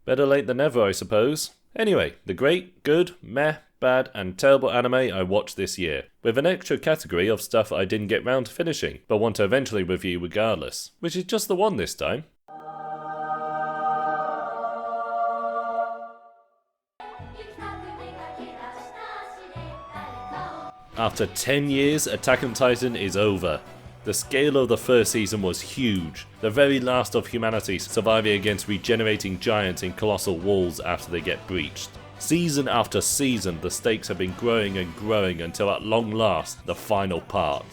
Better late than never, I suppose. Anyway, the great, good, meh, bad, and terrible anime I watched this year, with an extra category of stuff I didn't get round to finishing, but want to eventually review regardless, which is just the one this time. After 10 years, Attack on Titan is over. The scale of the first season was huge, the very last of humanity surviving against regenerating giants in colossal walls after they get breached. Season after season, the stakes have been growing and growing until at long last, the final part.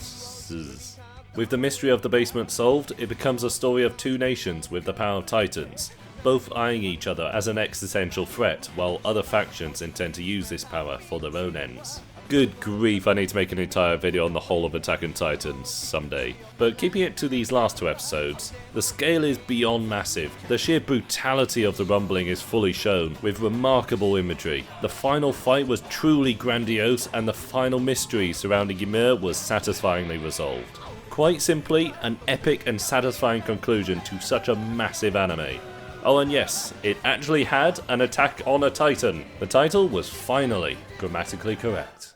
With the mystery of the basement solved, it becomes a story of two nations with the power of titans, both eyeing each other as an existential threat, while other factions intend to use this power for their own ends. Good grief, I need to make an entire video on the whole of Attack on Titan someday. But keeping it to these last two episodes, the scale is beyond massive. The sheer brutality of the rumbling is fully shown, with remarkable imagery. The final fight was truly grandiose, and the final mystery surrounding Ymir was satisfyingly resolved. Quite simply, an epic and satisfying conclusion to such a massive anime. Oh, and yes, it actually had an attack on a titan. The title was finally grammatically correct.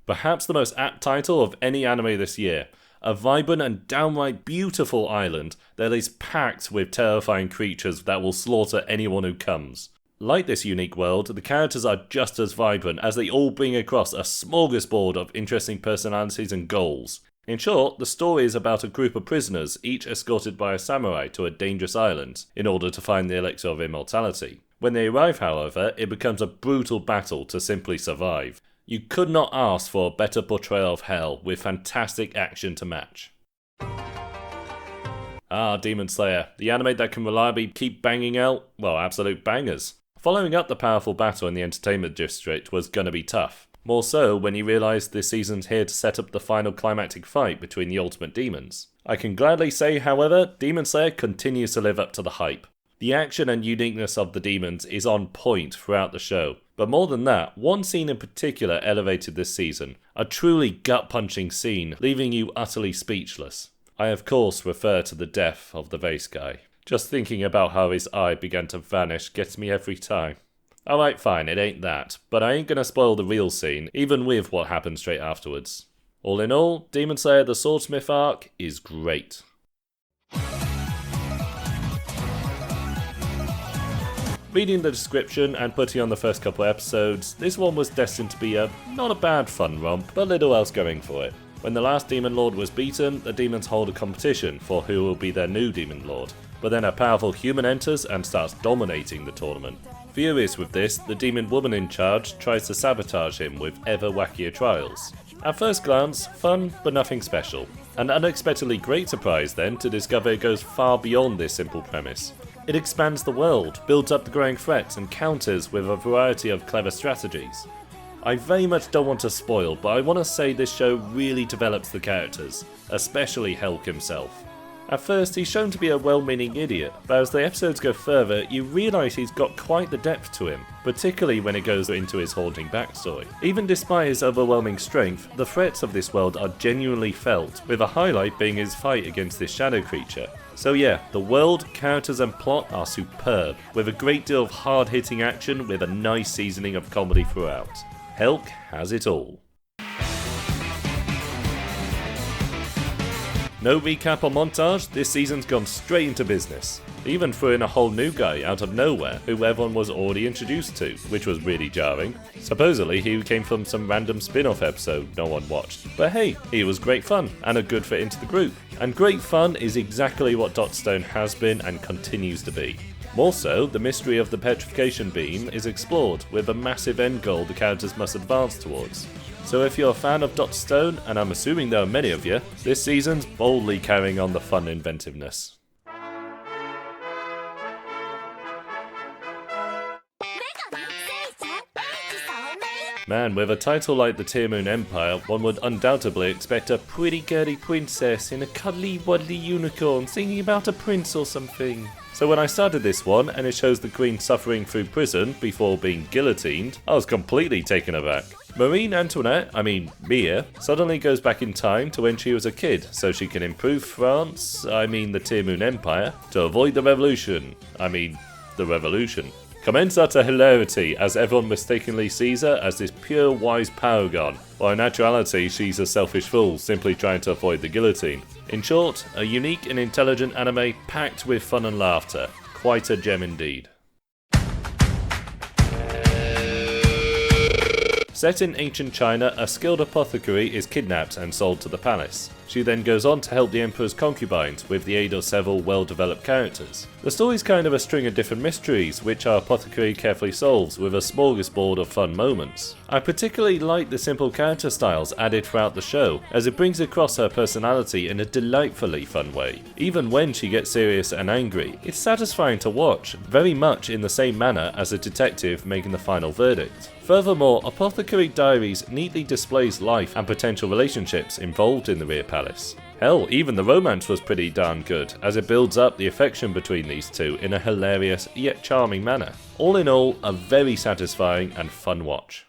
Perhaps the most apt title of any anime this year. A vibrant and downright beautiful island that is packed with terrifying creatures that will slaughter anyone who comes. Like this unique world, the characters are just as vibrant as they all bring across a smorgasbord of interesting personalities and goals. In short, the story is about a group of prisoners, each escorted by a samurai to a dangerous island, in order to find the elixir of immortality. When they arrive, however, it becomes a brutal battle to simply survive. You could not ask for a better portrayal of hell, with fantastic action to match. Ah, Demon Slayer, the anime that can reliably keep banging out, well, absolute bangers. Following up the powerful battle in the entertainment district was gonna be tough. More so when you realise this season's here to set up the final climactic fight between the ultimate demons. I can gladly say, however, Demon Slayer continues to live up to the hype. The action and uniqueness of the demons is on point throughout the show, but more than that, one scene in particular elevated this season, a truly gut-punching scene, leaving you utterly speechless. I of course refer to the death of the vase guy. Just thinking about how his eye began to vanish gets me every time. Alright, fine, it ain't that, but I ain't gonna spoil the real scene, even with what happened straight afterwards. All in all, Demon Slayer the Swordsmith arc is great. Reading the description and putting on the first couple episodes, this one was destined to be not a bad fun romp, but little else going for it. When the last Demon Lord was beaten, the demons hold a competition for who will be their new Demon Lord, but then a powerful human enters and starts dominating the tournament. Furious with this, the demon woman in charge tries to sabotage him with ever wackier trials. At first glance, fun, but nothing special. An unexpectedly great surprise then to discover it goes far beyond this simple premise. It expands the world, builds up the growing threats, and counters with a variety of clever strategies. I very much don't want to spoil, but I want to say this show really develops the characters, especially Helck himself. At first, he's shown to be a well-meaning idiot, but as the episodes go further, you realise he's got quite the depth to him, particularly when it goes into his haunting backstory. Even despite his overwhelming strength, the threats of this world are genuinely felt, with a highlight being his fight against this shadow creature. So yeah, the world, characters and plot are superb, with a great deal of hard-hitting action with a nice seasoning of comedy throughout. Helck has it all. No recap or montage, this season's gone straight into business. They even threw in a whole new guy out of nowhere, who everyone was already introduced to, which was really jarring. Supposedly he came from some random spin-off episode no one watched. But hey, he was great fun, and a good fit into the group. And great fun is exactly what Dot Stone has been and continues to be. More so, the mystery of the petrification beam is explored, with a massive end goal the characters must advance towards. So if you're a fan of Dr. Stone, and I'm assuming there are many of you, this season's boldly carrying on the fun inventiveness. Man, with a title like the Tearmoon Empire, one would undoubtedly expect a pretty girly princess in a cuddly wuddly unicorn singing about a prince or something. So when I started this one, and it shows the queen suffering through prison before being guillotined, I was completely taken aback. Marie Antoinette, Mia, suddenly goes back in time to when she was a kid so she can improve France, the Tearmoon Empire, to avoid the revolution. The revolution. Comments utter hilarity as everyone mistakenly sees her as this pure wise paragon, while in actuality she's a selfish fool simply trying to avoid the guillotine. In short, a unique and intelligent anime packed with fun and laughter. Quite a gem indeed. Set in ancient China, a skilled apothecary is kidnapped and sold to the palace. She then goes on to help the emperor's concubines with the aid of several well-developed characters. The story's kind of a string of different mysteries, which our apothecary carefully solves with a smorgasbord of fun moments. I particularly like the simple character styles added throughout the show, as it brings across her personality in a delightfully fun way. Even when she gets serious and angry, it's satisfying to watch, very much in the same manner as a detective making the final verdict. Furthermore, Apothecary Diaries neatly displays life and potential relationships involved in the Rear Palace. Hell, even the romance was pretty darn good, as it builds up the affection between these two in a hilarious yet charming manner. All in all, a very satisfying and fun watch.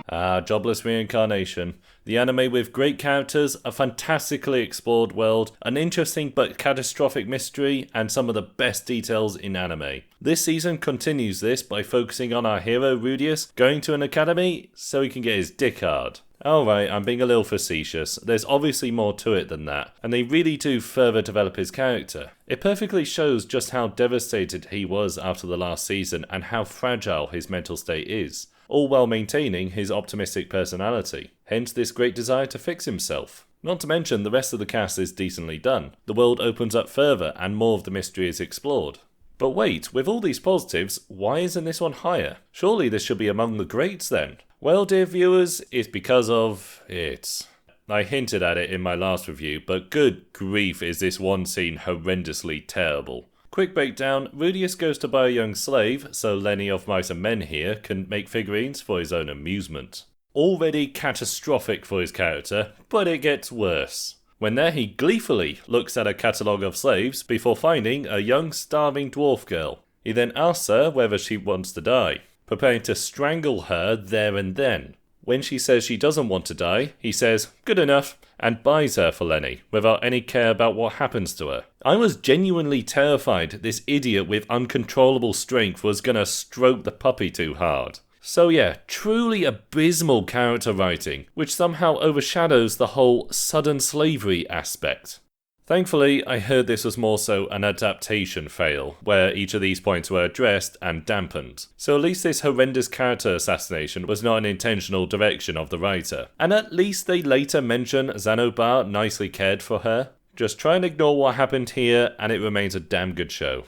Jobless Reincarnation. The anime with great characters, a fantastically explored world, an interesting but catastrophic mystery, and some of the best details in anime. This season continues this by focusing on our hero Rudius going to an academy so he can get his dick hard. Alright, I'm being a little facetious. There's obviously more to it than that, and they really do further develop his character. It perfectly shows just how devastated he was after the last season and how fragile his mental state is, all while maintaining his optimistic personality. Hence this great desire to fix himself. Not to mention the rest of the cast is decently done. The world opens up further and more of the mystery is explored. But wait, with all these positives, why isn't this one higher? Surely this should be among the greats then. Well, dear viewers, it's because of it. I hinted at it in my last review, but good grief is this one scene horrendously terrible. Quick breakdown, Rudius goes to buy a young slave, so Lenny of Mice and Men here can make figurines for his own amusement. Already catastrophic for his character, but it gets worse. When there he gleefully looks at a catalogue of slaves before finding a young starving dwarf girl. He then asks her whether she wants to die, preparing to strangle her there and then. When she says she doesn't want to die, he says, "Good enough," and buys her for Lenny, without any care about what happens to her. I was genuinely terrified this idiot with uncontrollable strength was gonna stroke the puppy too hard. So yeah, truly abysmal character writing, which somehow overshadows the whole sudden slavery aspect. Thankfully, I heard this was more so an adaptation fail, where each of these points were addressed and dampened. So at least this horrendous character assassination was not an intentional direction of the writer. And at least they later mention Xanobar nicely cared for her. Just try and ignore what happened here and it remains a damn good show.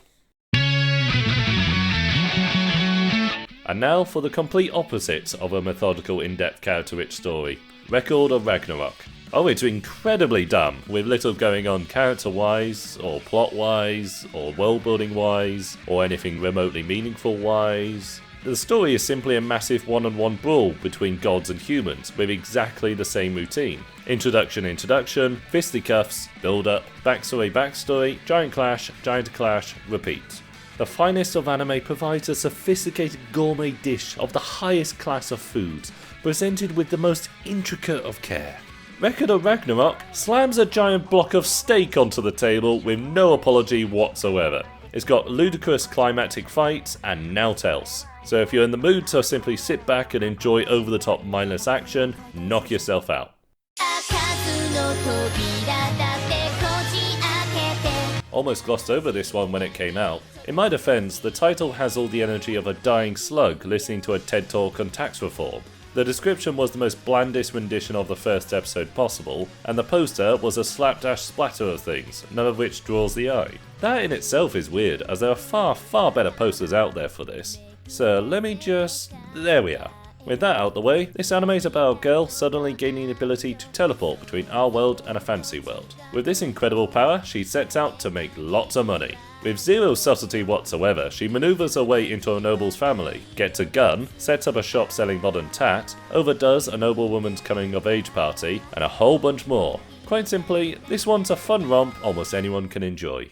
And now for the complete opposite of a methodical, in-depth, character-rich story. Record of Ragnarok. Oh, it's incredibly dumb, with little going on character-wise, or plot-wise, or world-building-wise, or anything remotely meaningful-wise. The story is simply a massive one-on-one brawl between gods and humans, with exactly the same routine. Introduction, fisticuffs, build-up, backstory, giant clash, repeat. The finest of anime provides a sophisticated gourmet dish of the highest class of foods, presented with the most intricate of care. Record of Ragnarok slams a giant block of steak onto the table with no apology whatsoever. It's got ludicrous climactic fights and naught else. So if you're in the mood to simply sit back and enjoy over-the-top mindless action, knock yourself out. Almost glossed over this one when it came out. In my defense, the title has all the energy of a dying slug listening to a TED talk on tax reform. The description was the most blandest rendition of the first episode possible, and the poster was a slapdash splatter of things, none of which draws the eye. That in itself is weird, as there are far better posters out there for this. So let me just... there we are. With that out the way, this anime is about a girl suddenly gaining the ability to teleport between our world and a fantasy world. With this incredible power, she sets out to make lots of money. With zero subtlety whatsoever, she maneuvers her way into a noble's family, gets a gun, sets up a shop selling modern tat, overdoes a noblewoman's coming of age party, and a whole bunch more. Quite simply, this one's a fun romp almost anyone can enjoy.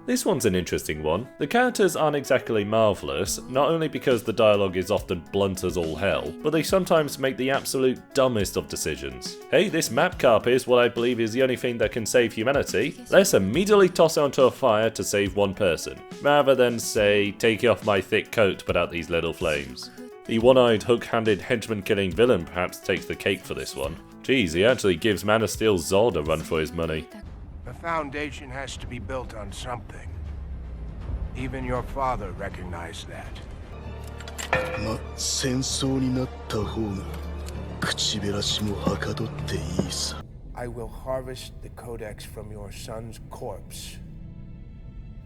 This one's an interesting one. The characters aren't exactly marvellous, not only because the dialogue is often blunt as all hell, but they sometimes make the absolute dumbest of decisions. Hey, this map carp is what I believe is the only thing that can save humanity. Let's immediately toss it onto a fire to save one person, rather than say, take off my thick coat to put out these little flames. The one-eyed, hook-handed, henchman-killing villain perhaps takes the cake for this one. Geez, he actually gives Man of Steel Zod a run for his money. The foundation has to be built on something. Even your father recognized that. I will harvest the codex from your son's corpse,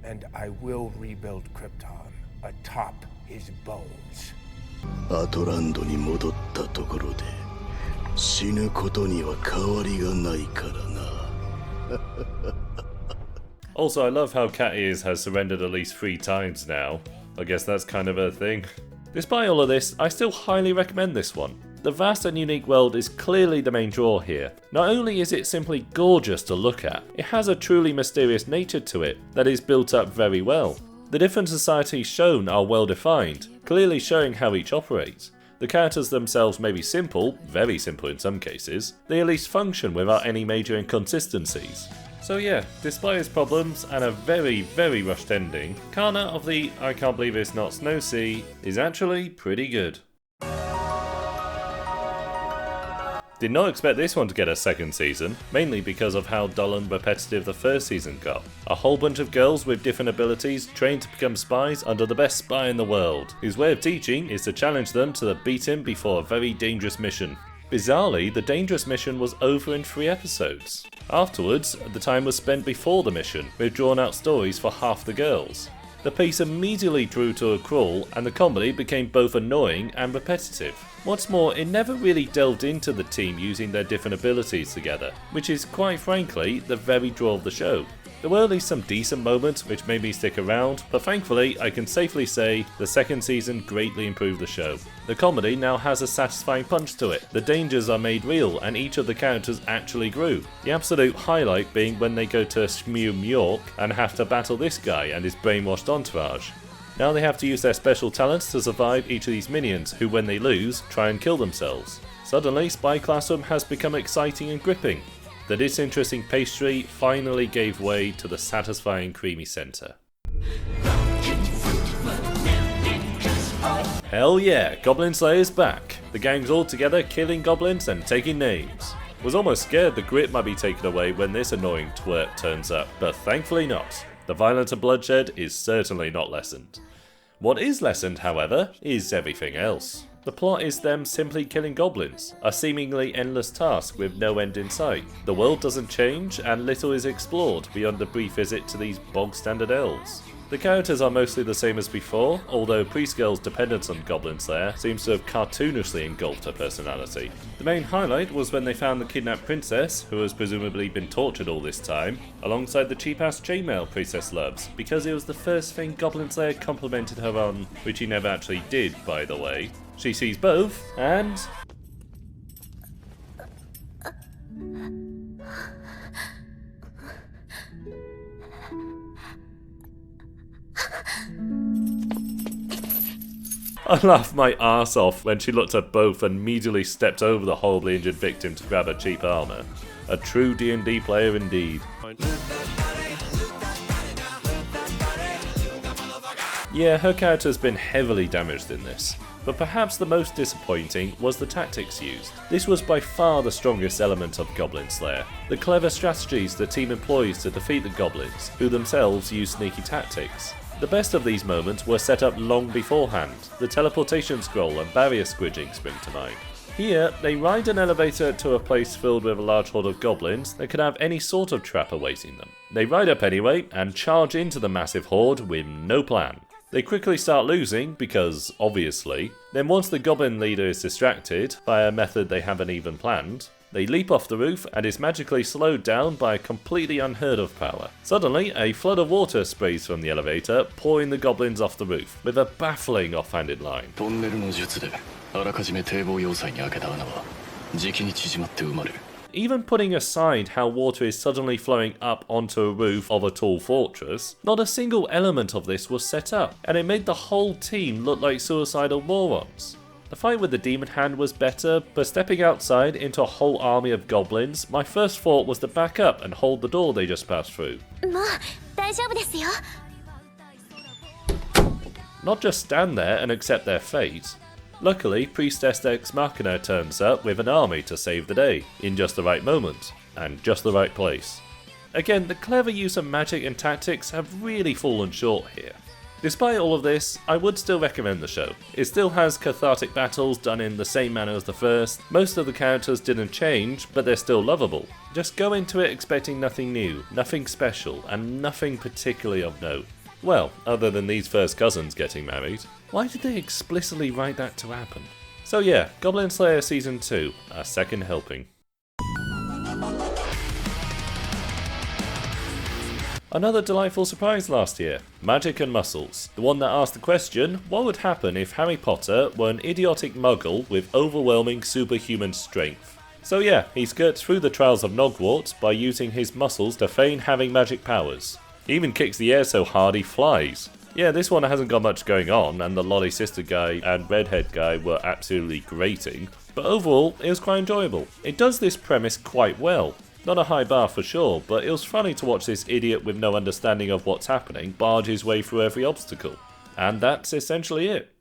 and I will rebuild Krypton atop his bones. Also, I love how Cat Ears has surrendered at least 3 times now. I guess that's kind of a thing. Despite all of this, I still highly recommend this one. The vast and unique world is clearly the main draw here. Not only is it simply gorgeous to look at, it has a truly mysterious nature to it that is built up very well. The different societies shown are well defined, clearly showing how each operates. The characters themselves may be simple, very simple in some cases, they at least function without any major inconsistencies. So yeah, despite its problems and a very, very rushed ending, Kana of the I Can't Believe It's Not Snow Sea is actually pretty good. Did not expect this one to get a second season, mainly because of how dull and repetitive the first season got. A whole bunch of girls with different abilities trained to become spies under the best spy in the world, whose way of teaching is to challenge them to beat him before a very dangerous mission. Bizarrely, the dangerous mission was over in 3 episodes. Afterwards, the time was spent before the mission, with drawn out stories for half the girls. The pace immediately drew to a crawl, and the comedy became both annoying and repetitive. What's more, it never really delved into the team using their different abilities together, which is quite frankly the very draw of the show. There were at least some decent moments which made me stick around, but thankfully I can safely say the second season greatly improved the show. The comedy now has a satisfying punch to it, the dangers are made real and each of the characters actually grew. The absolute highlight being when they go to Shmew York and have to battle this guy and his brainwashed entourage. Now they have to use their special talents to survive each of these minions who, when they lose, try and kill themselves. Suddenly, Spy Classroom has become exciting and gripping. The disinteresting pastry finally gave way to the satisfying creamy centre. Hell yeah, Goblin Slayer's back. The gang's all together killing goblins and taking names. Was almost scared the grit might be taken away when this annoying twerp turns up, but thankfully not. The violence and bloodshed is certainly not lessened. What is lessened, however, is everything else. The plot is them simply killing goblins, a seemingly endless task with no end in sight. The world doesn't change, and little is explored beyond a brief visit to these bog-standard elves. The characters are mostly the same as before, although Priest Girl's dependence on Goblin Slayer seems to have cartoonishly engulfed her personality. The main highlight was when they found the kidnapped princess, who has presumably been tortured all this time, alongside the cheap-ass chainmail Princess loves, because it was the first thing Goblin Slayer complimented her on, which he never actually did, by the way. She sees both, and... I laughed my arse off when she looked at both and immediately stepped over the horribly injured victim to grab her cheap armour. A true D&D player indeed. Yeah, her character's been heavily damaged in this, but perhaps the most disappointing was the tactics used. This was by far the strongest element of Goblin Slayer. The clever strategies the team employs to defeat the goblins, who themselves use sneaky tactics. The best of these moments were set up long beforehand. The teleportation scroll and barrier squidging spring to mind. Here, they ride an elevator to a place filled with a large horde of goblins that could have any sort of trap awaiting them. They ride up anyway and charge into the massive horde with no plan. They quickly start losing because, obviously, then once the goblin leader is distracted by a method they haven't even planned, they leap off the roof and is magically slowed down by a completely unheard of power. Suddenly, a flood of water sprays from the elevator, pouring the goblins off the roof, with a baffling offhanded line. Even putting aside how water is suddenly flowing up onto a roof of a tall fortress, not a single element of this was set up, and it made the whole team look like suicidal morons. The fight with the demon hand was better, but stepping outside into a whole army of goblins, my first thought was to back up and hold the door they just passed through. Not just stand there and accept their fate. Luckily, Priestess Ex Machina turns up with an army to save the day, in just the right moment, and just the right place. Again, the clever use of magic and tactics have really fallen short here. Despite all of this, I would still recommend the show. It still has cathartic battles done in the same manner as the first, most of the characters didn't change, but they're still lovable. Just go into it expecting nothing new, nothing special, and nothing particularly of note. Well, other than these first cousins getting married. Why did they explicitly write that to happen? So yeah, Goblin Slayer Season 2, our second helping. Another delightful surprise last year, Magic and Muscles, the one that asked the question, what would happen if Harry Potter were an idiotic muggle with overwhelming superhuman strength? So yeah, he skirts through the trials of Hogwarts by using his muscles to feign having magic powers. He even kicks the air so hard he flies. Yeah, this one hasn't got much going on, and the lolly sister guy and redhead guy were absolutely grating, but overall, it was quite enjoyable. It does this premise quite well. Not a high bar for sure, but it was funny to watch this idiot with no understanding of what's happening barge his way through every obstacle. And that's essentially it.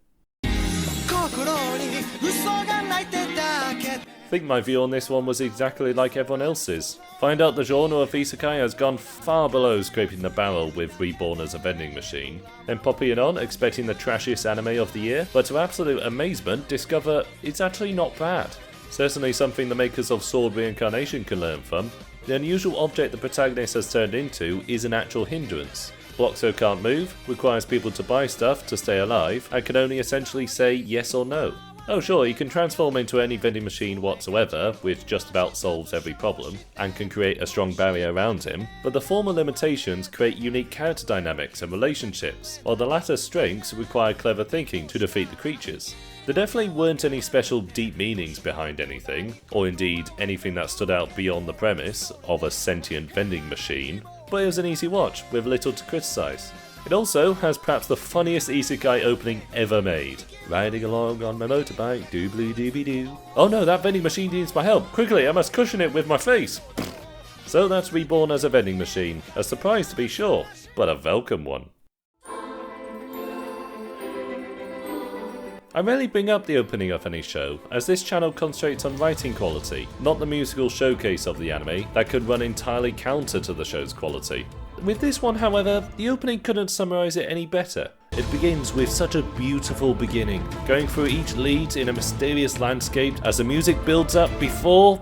I think my view on this one was exactly like everyone else's. Find out the genre of isekai has gone far below scraping the barrel with Reborn as a vending machine, then popping it on expecting the trashiest anime of the year, but to absolute amazement discover it's actually not bad. Certainly something the makers of Sword Reincarnation can learn from. The unusual object the protagonist has turned into is an actual hindrance. Bloxo can't move, requires people to buy stuff to stay alive, and can only essentially say yes or no. Oh sure, he can transform into any vending machine whatsoever, which just about solves every problem, and can create a strong barrier around him, but the former limitations create unique character dynamics and relationships, while the latter strengths require clever thinking to defeat the creatures. There definitely weren't any special deep meanings behind anything, or indeed anything that stood out beyond the premise of a sentient vending machine, but it was an easy watch with little to criticise. It also has perhaps the funniest isekai opening ever made. Riding along on my motorbike, doobly-dooby-doo. Oh no, that vending machine needs my help. Quickly, I must cushion it with my face. So that's Reborn as a vending machine. A surprise to be sure, but a welcome one. I rarely bring up the opening of any show, as this channel concentrates on writing quality, not the musical showcase of the anime that could run entirely counter to the show's quality. With this one, however, the opening couldn't summarise it any better. It begins with such a beautiful beginning, going through each lead in a mysterious landscape as the music builds up before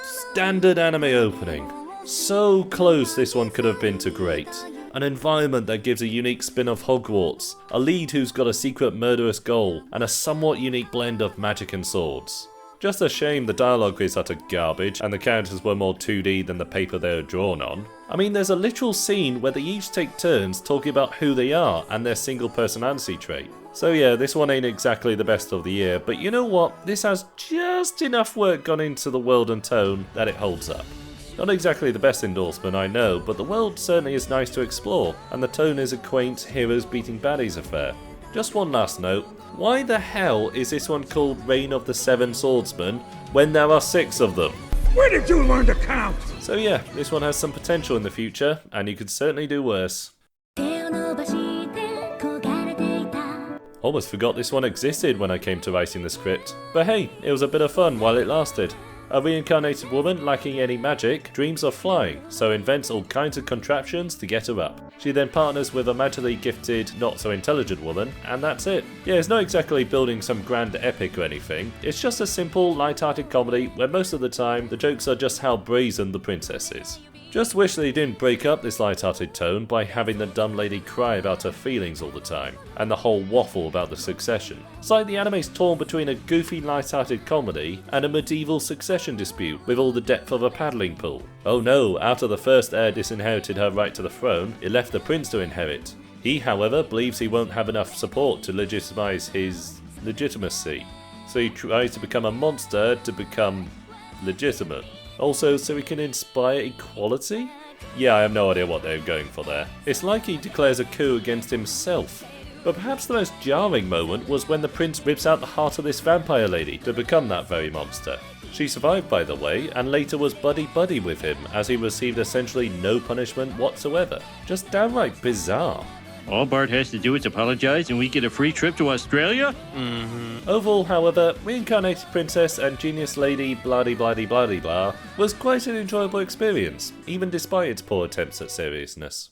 standard anime opening. So close this one could have been to great. An environment that gives a unique spin of Hogwarts, a lead who's got a secret murderous goal, and a somewhat unique blend of magic and swords. Just a shame the dialogue is utter garbage and the characters were more 2D than the paper they were drawn on. I mean, there's a literal scene where they each take turns talking about who they are and their single personality trait. So yeah, this one ain't exactly the best of the year, but you know what? This has just enough work gone into the world and tone that it holds up. Not exactly the best endorsement, I know, but the world certainly is nice to explore, and the tone is a quaint heroes beating baddies affair. Just one last note, why the hell is this one called Reign of the Seven Swordsmen when there are 6 of them? Where did you learn to count? So yeah, this one has some potential in the future, and you could certainly do worse. Almost forgot this one existed when I came to writing the script, but hey, it was a bit of fun while it lasted. A reincarnated woman lacking any magic dreams of flying, so invents all kinds of contraptions to get her up. She then partners with a magically gifted, not so intelligent woman, and that's it. Yeah, it's not exactly building some grand epic or anything, it's just a simple, light-hearted comedy where most of the time the jokes are just how brazen the princess is. Just wish they didn't break up this light-hearted tone by having the dumb lady cry about her feelings all the time, and the whole waffle about the succession. It's like the anime's torn between a goofy light-hearted comedy and a medieval succession dispute with all the depth of a paddling pool. Oh no, after the first heir disinherited her right to the throne, it left the prince to inherit. He, however, believes he won't have enough support to legitimize his legitimacy, so he tries to become a monster to become legitimate. Also, so he can inspire equality? Yeah, I have no idea what they're going for there. It's like he declares a coup against himself. But perhaps the most jarring moment was when the prince rips out the heart of this vampire lady to become that very monster. She survived, by the way, and later was buddy-buddy with him as he received essentially no punishment whatsoever. Just downright bizarre. All Bart has to do is apologize and we get a free trip to Australia? Overall, however, Reincarnated Princess and Genius Lady blah-de-blah-de-blah-de-blah was quite an enjoyable experience, even despite its poor attempts at seriousness.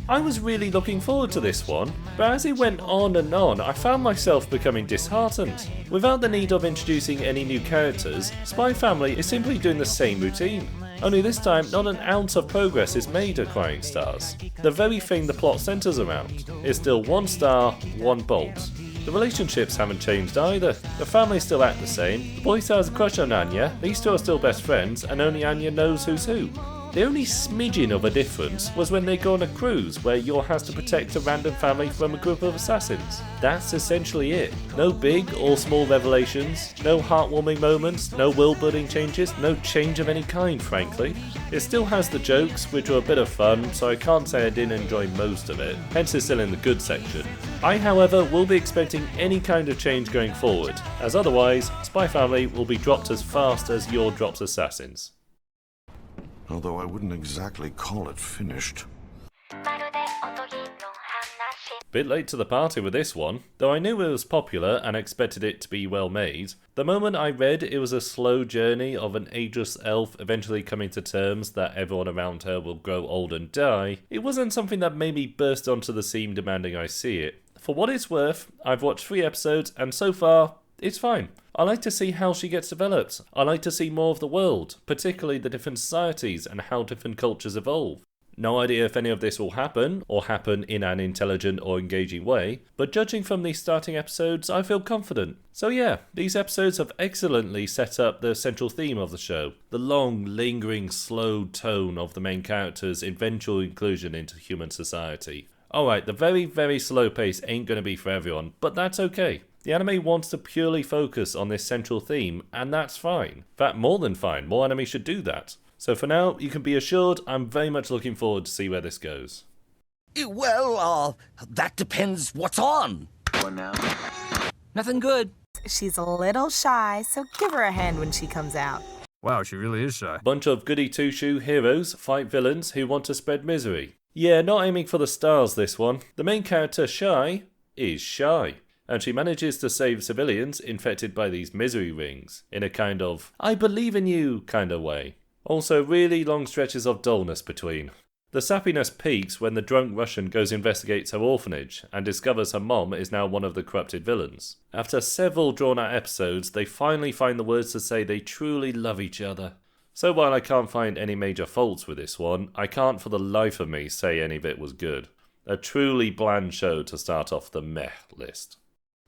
I was really looking forward to this one, but as it went on and on, I found myself becoming disheartened. Without the need of introducing any new characters, Spy Family is simply doing the same routine. Only this time, not an ounce of progress is made acquiring stars. The very thing the plot centres around is still 1 star, 1 bolt. The relationships haven't changed either. The families still act the same. The boy still has a crush on Anya, these two are still best friends, and only Anya knows who's who. The only smidgen of a difference was when they go on a cruise where Yor has to protect a random family from a group of assassins. That's essentially it. No big or small revelations, no heartwarming moments, no world-building changes, no change of any kind, frankly. It still has the jokes, which were a bit of fun, so I can't say I didn't enjoy most of it, hence it's still in the good section. I, however, will be expecting any kind of change going forward, as otherwise, Spy Family will be dropped as fast as Yor drops assassins. Although I wouldn't exactly call it finished. Bit late to the party with this one, though I knew it was popular and expected it to be well made. The moment I read it was a slow journey of an ageless elf eventually coming to terms that everyone around her will grow old and die, it wasn't something that made me burst onto the scene demanding I see it. For what it's worth, I've watched 3 episodes and so far, it's fine. I like to see how she gets developed. I like to see more of the world, particularly the different societies and how different cultures evolve. No idea if any of this will happen, or happen in an intelligent or engaging way, but judging from these starting episodes, I feel confident. So yeah, these episodes have excellently set up the central theme of the show, the long, lingering, slow tone of the main character's eventual inclusion into human society. Alright, the very, very slow pace ain't gonna be for everyone, but that's okay. The anime wants to purely focus on this central theme, and that's fine. In fact, more than fine, more anime should do that. So for now, you can be assured I'm very much looking forward to see where this goes. Well, that depends what's on. What now? Nothing good. She's a little shy, so give her a hand when she comes out. Wow, she really is shy. Bunch of goody two-shoe heroes fight villains who want to spread misery. Yeah, not aiming for the stars this one. The main character, Shy, is shy. And she manages to save civilians infected by these misery rings, in a kind of, I believe in you kind of way. Also really long stretches of dullness between. The sappiness peaks when the drunk Russian goes investigates her orphanage, and discovers her mom is now one of the corrupted villains. After several drawn out episodes, they finally find the words to say they truly love each other. So while I can't find any major faults with this one, I can't for the life of me say any of it was good. A truly bland show to start off the meh list.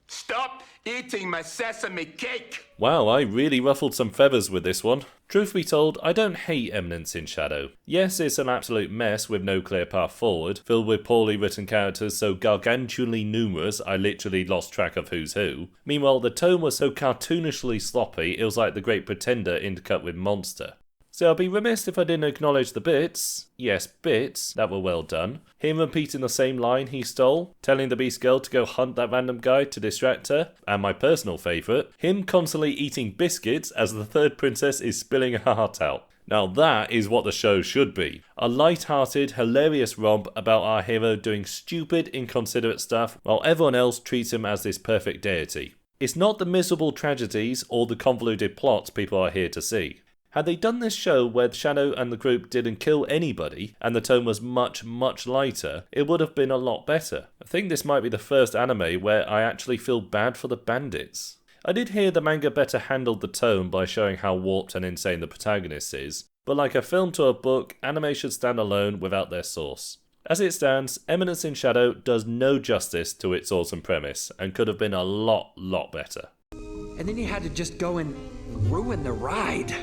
Stop eating my sesame cake! Wow, I really ruffled some feathers with this one. Truth be told, I don't hate Eminence in Shadow. Yes, it's an absolute mess with no clear path forward, filled with poorly written characters so gargantuanly numerous I literally lost track of who's who. Meanwhile, the tone was so cartoonishly sloppy it was like The Great Pretender intercut with Monster. So I'd be remiss if I didn't acknowledge the bits, yes bits, that were well done. Him repeating the same line he stole, telling the Beast Girl to go hunt that random guy to distract her, and my personal favourite, him constantly eating biscuits as the third princess is spilling her heart out. Now that is what the show should be. A light-hearted, hilarious romp about our hero doing stupid, inconsiderate stuff while everyone else treats him as this perfect deity. It's not the miserable tragedies or the convoluted plots people are here to see. Had they done this show where Shadow and the group didn't kill anybody and the tone was much, much lighter, it would have been a lot better. I think this might be the first anime where I actually feel bad for the bandits. I did hear the manga better handled the tone by showing how warped and insane the protagonist is, but like a film to a book, anime should stand alone without their source. As it stands, Eminence in Shadow does no justice to its awesome premise and could have been a lot better. And then you had to just go and ruin the ride.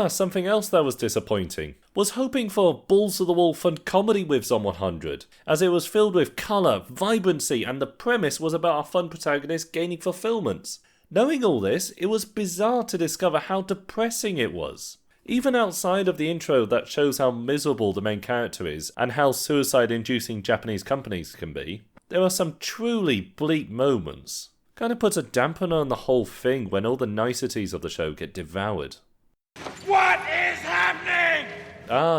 Something else that was disappointing. Was hoping for balls to the wall fun comedy with Zom 100, as it was filled with colour, vibrancy, and the premise was about a fun protagonist gaining fulfillments. Knowing all this, it was bizarre to discover how depressing it was. Even outside of the intro that shows how miserable the main character is and how suicide-inducing Japanese companies can be, there are some truly bleak moments. Kind of puts a dampener on the whole thing when all the niceties of the show get devoured. What is happening?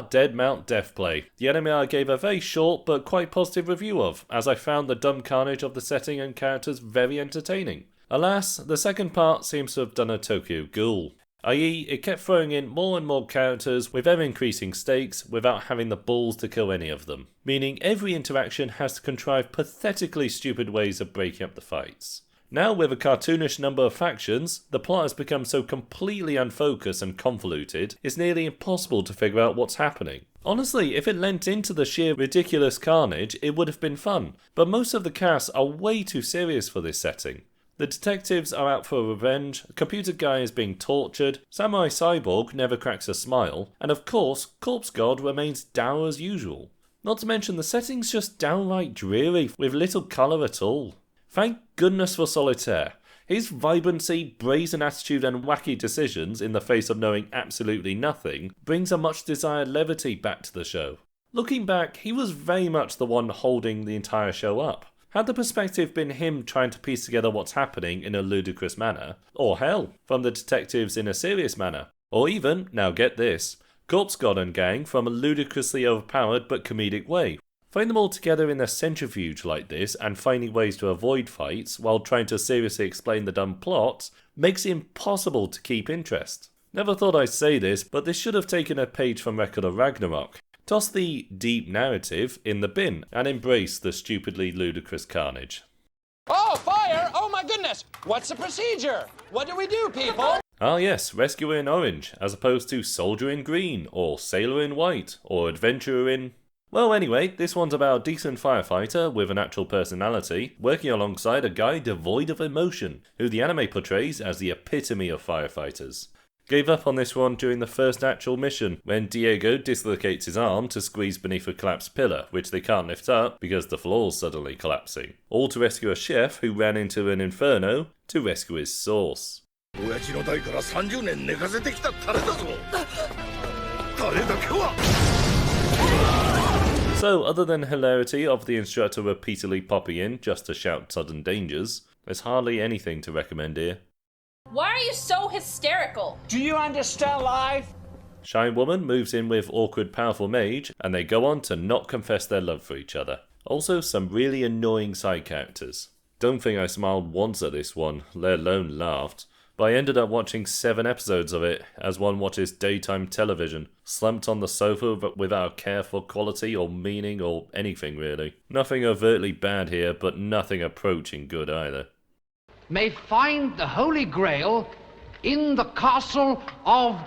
Dead Mount Deathplay. The anime I gave a very short but quite positive review of, as I found the dumb carnage of the setting and characters very entertaining. Alas, the second part seems to have done a Tokyo Ghoul, i.e. it kept throwing in more and more characters with ever increasing stakes without having the balls to kill any of them, meaning every interaction has to contrive pathetically stupid ways of breaking up the fights. Now with a cartoonish number of factions, the plot has become so completely unfocused and convoluted, it's nearly impossible to figure out what's happening. Honestly, if it lent into the sheer ridiculous carnage, it would have been fun, but most of the cast are way too serious for this setting. The detectives are out for revenge, a computer guy is being tortured, Samurai Cyborg never cracks a smile, and of course, Corpse God remains dour as usual. Not to mention the setting's just downright dreary, with little colour at all. Thank goodness for Solitaire. His vibrancy, brazen attitude and wacky decisions in the face of knowing absolutely nothing brings a much desired levity back to the show. Looking back, he was very much the one holding the entire show up. Had the perspective been him trying to piece together what's happening in a ludicrous manner, or hell, from the detectives in a serious manner, or even, now get this, Corpse God and gang from a ludicrously overpowered but comedic way. Find them all together in a centrifuge like this and finding ways to avoid fights while trying to seriously explain the dumb plot makes it impossible to keep interest. Never thought I'd say this, but this should have taken a page from Record of Ragnarok. Toss the deep narrative in the bin and embrace the stupidly ludicrous carnage. Oh, fire! Oh my goodness! What's the procedure? What do we do, people? Ah yes, rescuer in orange, as opposed to soldier in green, or sailor in white, or adventurer in... Well anyway, this one's about a decent firefighter with an actual personality, working alongside a guy devoid of emotion, who the anime portrays as the epitome of firefighters. Gave up on this one during the first actual mission, when Diego dislocates his arm to squeeze beneath a collapsed pillar, which they can't lift up because the floor's suddenly collapsing. All to rescue a chef who ran into an inferno to rescue his sauce. So, other than hilarity of the instructor repeatedly popping in just to shout sudden dangers, there's hardly anything to recommend here. Why are you so hysterical? Do you understand life? Shy Woman moves in with awkward powerful mage, and they go on to not confess their love for each other. Also some really annoying side characters. Don't think I smiled once at this one, let alone laughed, but I ended up watching 7 episodes of it, as one watches daytime television, slumped on the sofa without care for quality or meaning or anything really. Nothing overtly bad here, but nothing approaching good either. May find the Holy Grail in the castle of...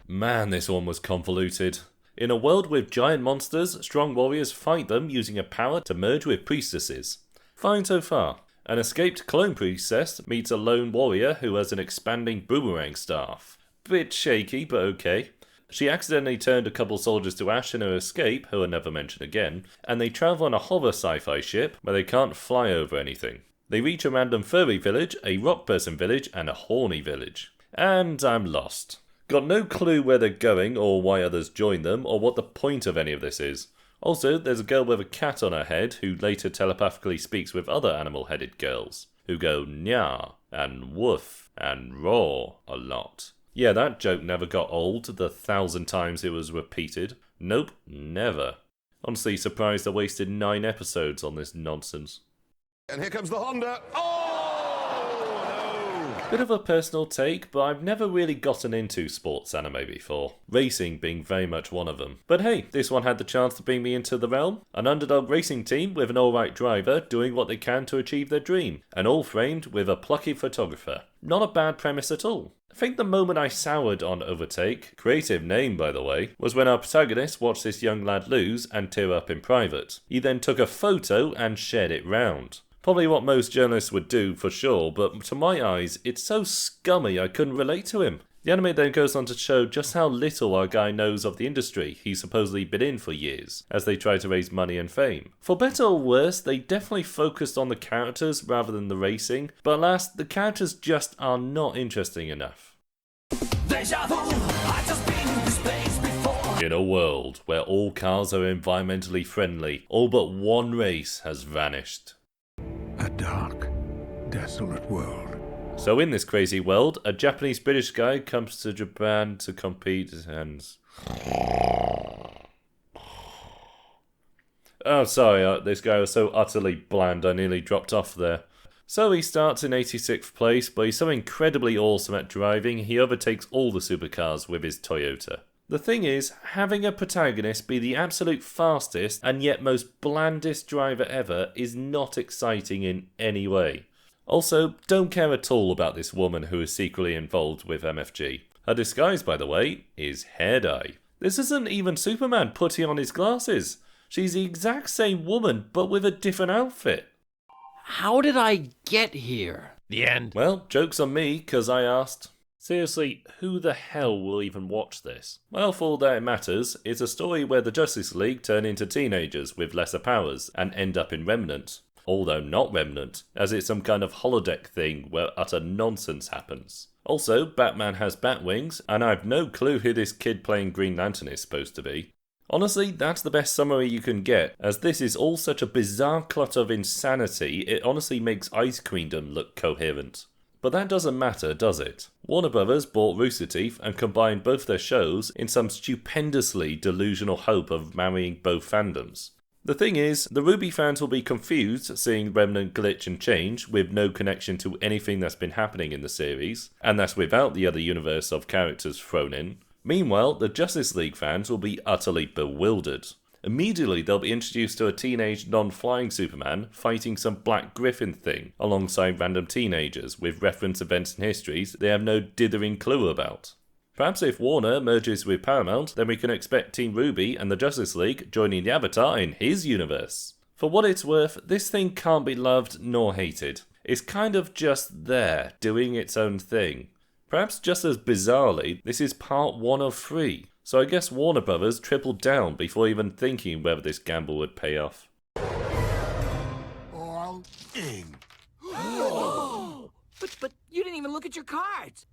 Man, this one was convoluted. In a world with giant monsters, strong warriors fight them using a power to merge with priestesses. Fine so far. An escaped clone priestess meets a lone warrior who has an expanding boomerang staff. Bit shaky, but okay. She accidentally turned a couple soldiers to ash in her escape, who are never mentioned again, and they travel on a hover sci-fi ship where they can't fly over anything. They reach a random furry village, a rock person village, and a horny village. And I'm lost. Got no clue where they're going, or why others join them, or what the point of any of this is. Also, there's a girl with a cat on her head who later telepathically speaks with other animal-headed girls, who go nya, and woof, and roar a lot. Yeah, that joke never got old the 1,000 times it was repeated. Nope, never. Honestly surprised I wasted 9 episodes on this nonsense. And here comes the Honda. Oh, no! Bit of a personal take, but I've never really gotten into sports anime before. Racing being very much one of them. But hey, this one had the chance to bring me into the realm. An underdog racing team with an alright driver doing what they can to achieve their dream. And all framed with a plucky photographer. Not a bad premise at all. I think the moment I soured on Overtake, creative name by the way, was when our protagonist watched this young lad lose and tear up in private. He then took a photo and shared it round. Probably what most journalists would do for sure, but to my eyes, it's so scummy I couldn't relate to him. The anime then goes on to show just how little our guy knows of the industry he's supposedly been in for years, as they try to raise money and fame. For better or worse, they definitely focused on the characters rather than the racing, but alas, the characters just are not interesting enough. In a world where all cars are environmentally friendly, all but one race has vanished. A dark, desolate world. So in this crazy world, a Japanese-British guy comes to Japan to compete and... Oh, sorry, this guy was so utterly bland I nearly dropped off there. So he starts in 86th place, but he's so incredibly awesome at driving, he overtakes all the supercars with his Toyota. The thing is, having a protagonist be the absolute fastest and yet most blandest driver ever is not exciting in any way. Also, don't care at all about this woman who is secretly involved with MFG. Her disguise, by the way, is hair dye. This isn't even Superman putting on his glasses. She's the exact same woman, but with a different outfit. How did I get here? The end. Well, joke's on me, because I asked. Seriously, who the hell will even watch this? Well, for all that it matters, it's a story where the Justice League turn into teenagers with lesser powers and end up in Remnant. Although not Remnant, as it's some kind of holodeck thing where utter nonsense happens. Also, Batman has bat wings, and I've no clue who this kid playing Green Lantern is supposed to be. Honestly, that's the best summary you can get, as this is all such a bizarre clutter of insanity, it honestly makes Ice Queendom look coherent. But that doesn't matter, does it? Warner Brothers bought Rooster Teeth and combined both their shows in some stupendously delusional hope of marrying both fandoms. The thing is, the RWBY fans will be confused seeing Remnant glitch and change with no connection to anything that's been happening in the series, and that's without the other universe of characters thrown in. Meanwhile, the Justice League fans will be utterly bewildered. Immediately they'll be introduced to a teenage non-flying Superman fighting some Black Griffin thing alongside random teenagers with reference events and histories they have no dithering clue about. Perhaps if Warner merges with Paramount, then we can expect Team RWBY and the Justice League joining the Avatar in his universe. For what it's worth, this thing can't be loved nor hated. It's kind of just there, doing its own thing. Perhaps just as bizarrely, this is part 1 of 3. So I guess Warner Brothers tripled down before even thinking whether this gamble would pay off. All in. But you didn't even look at your cards.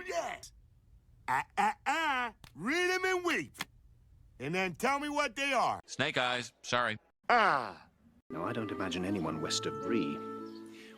Yes. Read them and weep. And then tell me what they are. Snake eyes. Sorry. Ah. Now, I don't imagine anyone west of Ree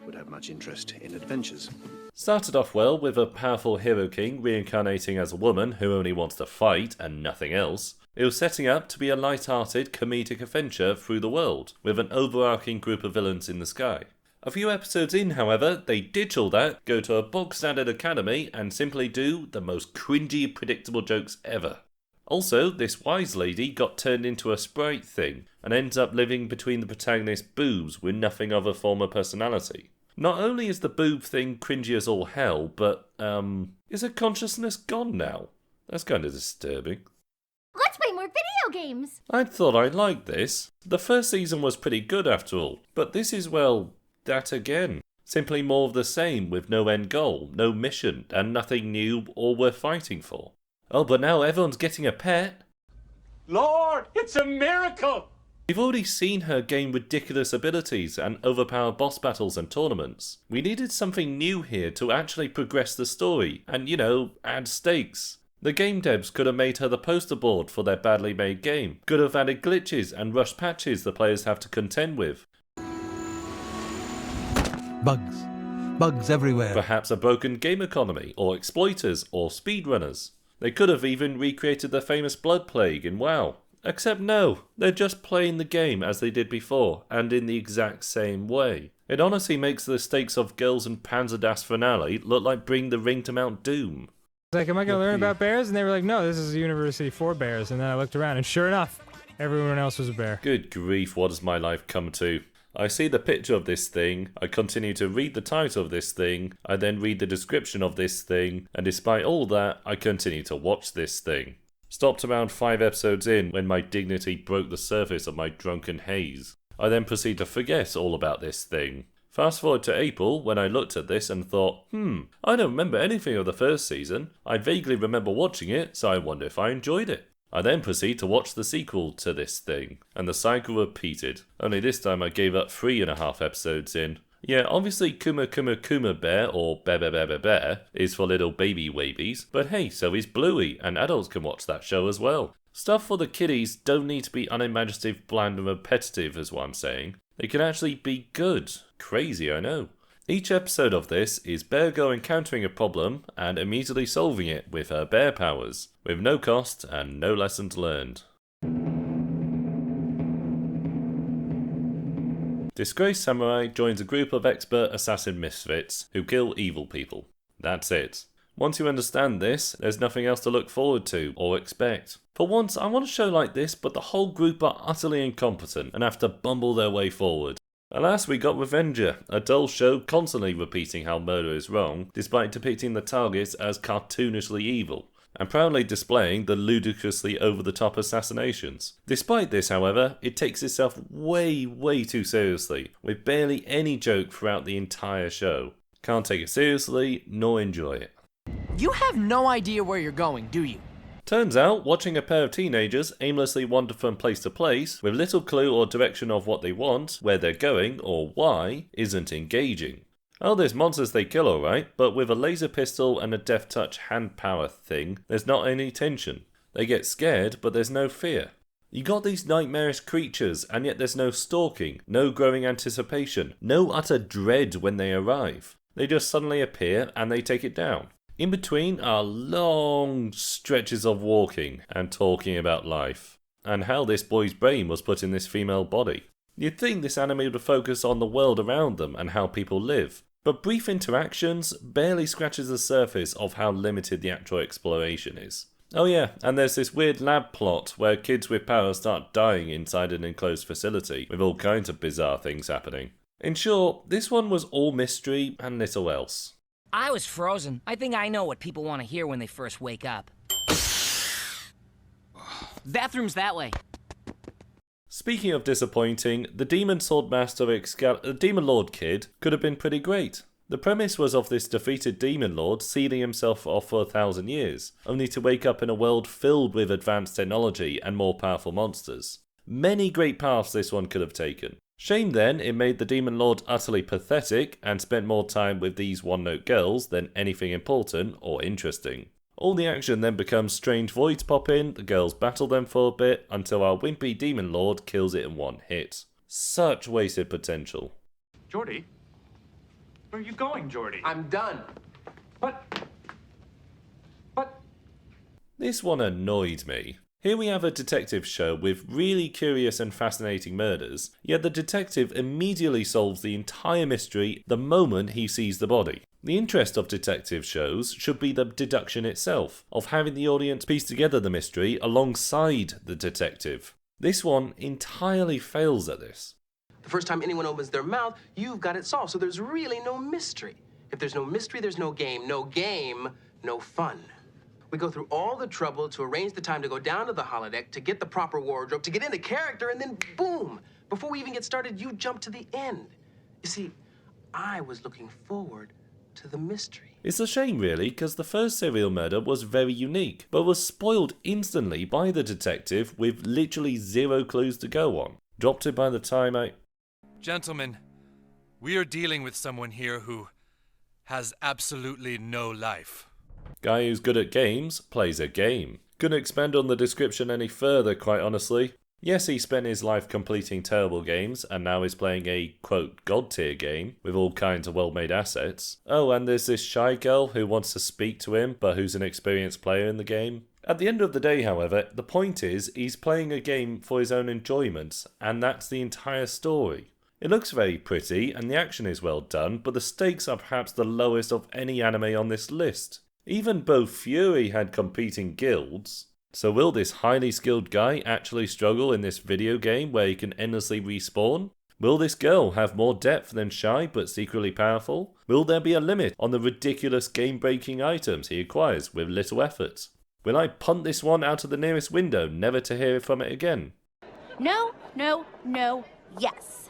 would have much interest in adventures. Started off well with a powerful hero king reincarnating as a woman who only wants to fight and nothing else. It was setting up to be a light-hearted comedic adventure through the world, with an overarching group of villains in the sky. A few episodes in, however, they ditch all that, go to a bog-standard academy, and simply do the most cringy, predictable jokes ever. Also, this wise lady got turned into a sprite thing, and ends up living between the protagonist's boobs with nothing of a former personality. Not only is the boob thing cringy as all hell, but, is her consciousness gone now? That's kind of disturbing. Let's play more video games! I thought I liked this. The first season was pretty good after all, but this is, well, that again. Simply more of the same with no end goal, no mission, and nothing new or worth fighting for. Oh, but now everyone's getting a pet. Lord, it's a miracle! We've already seen her gain ridiculous abilities and overpower boss battles and tournaments. We needed something new here to actually progress the story and, add stakes. The game devs could have made her the poster board for their badly made game, could have added glitches and rushed patches the players have to contend with. Bugs everywhere. Perhaps a broken game economy, or exploiters, or speedrunners. They could have even recreated the famous Blood Plague in WoW. Except no, they're just playing the game as they did before, and in the exact same way. It honestly makes the stakes of Girls and Panzer Das finale look like Bring the Ring to Mount Doom. Like, am I going to learn about bears? And they were like, no, this is a university for bears. And then I looked around, and sure enough, everyone else was a bear. Good grief, what has my life come to? I see the picture of this thing, I continue to read the title of this thing, I then read the description of this thing, and despite all that, I continue to watch this thing. Stopped around 5 episodes in when my dignity broke the surface of my drunken haze. I then proceed to forget all about this thing. Fast forward to April, when I looked at this and thought, I don't remember anything of the first season. I vaguely remember watching it, so I wonder if I enjoyed it. I then proceed to watch the sequel to this thing, and the cycle repeated. Only this time I gave up 3.5 episodes in. Yeah, obviously Kuma Kuma Kuma Bear, or Bear Bear Bear Bear Bear, is for little baby wabies, but hey, so is Bluey, and adults can watch that show as well. Stuff for the kiddies don't need to be unimaginative, bland and repetitive is what I'm saying. They can actually be good. Crazy, I know. Each episode of this is Bear Girl encountering a problem and immediately solving it with her bear powers, with no cost and no lessons learned. Disgraced Samurai joins a group of expert assassin misfits who kill evil people. That's it. Once you understand this, there's nothing else to look forward to or expect. For once, I want a show like this, but the whole group are utterly incompetent and have to bumble their way forward. Alas, we got Revenger, a dull show constantly repeating how murder is wrong, despite depicting the targets as cartoonishly evil, and proudly displaying the ludicrously over-the-top assassinations. Despite this, however, it takes itself way too seriously, with barely any joke throughout the entire show. Can't take it seriously, nor enjoy it. You have no idea where you're going, do you? Turns out, watching a pair of teenagers aimlessly wander from place to place, with little clue or direction of what they want, where they're going, or why, isn't engaging. Oh, there's monsters they kill alright, but with a laser pistol and a death touch hand power thing, there's not any tension. They get scared, but there's no fear. You got these nightmarish creatures, and yet there's no stalking, no growing anticipation, no utter dread when they arrive. They just suddenly appear and they take it down. In between are long stretches of walking and talking about life, and how this boy's brain was put in this female body. You'd think this anime would focus on the world around them and how people live, but brief interactions barely scratches the surface of how limited the actual exploration is. Oh yeah, and there's this weird lab plot where kids with powers start dying inside an enclosed facility, with all kinds of bizarre things happening. In short, this one was all mystery and little else. I was frozen. I think I know what people want to hear when they first wake up. Bathroom's that way. Speaking of disappointing, the Demon Swordmaster Demon Lord kid could have been pretty great. The premise was of this defeated Demon Lord sealing himself off for 1,000 years, only to wake up in a world filled with advanced technology and more powerful monsters. Many great paths this one could have taken. Shame then it made the Demon Lord utterly pathetic and spent more time with these one-note girls than anything important or interesting. All the action then becomes strange voids pop in, the girls battle them for a bit, until our wimpy Demon Lord kills it in one hit. Such wasted potential. Jordy? Where are you going, Jordy? I'm done. But... This one annoyed me. Here we have a detective show with really curious and fascinating murders, yet the detective immediately solves the entire mystery the moment he sees the body. The interest of detective shows should be the deduction itself, of having the audience piece together the mystery alongside the detective. This one entirely fails at this. The first time anyone opens their mouth, you've got it solved, so there's really no mystery. If there's no mystery, there's no game. No game, no fun. We go through all the trouble to arrange the time to go down to the holodeck, to get the proper wardrobe, to get into character, and then boom! Before we even get started, you jump to the end. You see, I was looking forward to the mystery. It's a shame really, because the first serial murder was very unique, but was spoiled instantly by the detective with literally zero clues to go on. Dropped it by the time I... Gentlemen, we are dealing with someone here who has absolutely no life. Guy who's good at games plays a game. Couldn't expand on the description any further, quite honestly. Yes, he spent his life completing terrible games, and now is playing a, quote, god-tier game, with all kinds of well-made assets. Oh, and there's this shy girl who wants to speak to him, but who's an experienced player in the game. At the end of the day, however, the point is, he's playing a game for his own enjoyment, and that's the entire story. It looks very pretty, and the action is well done, but the stakes are perhaps the lowest of any anime on this list. Even Bo Fury had competing guilds. So will this highly skilled guy actually struggle in this video game where he can endlessly respawn? Will this girl have more depth than shy but secretly powerful? Will there be a limit on the ridiculous game-breaking items he acquires with little effort? Will I punt this one out of the nearest window, never to hear from it again? No, no, no, yes.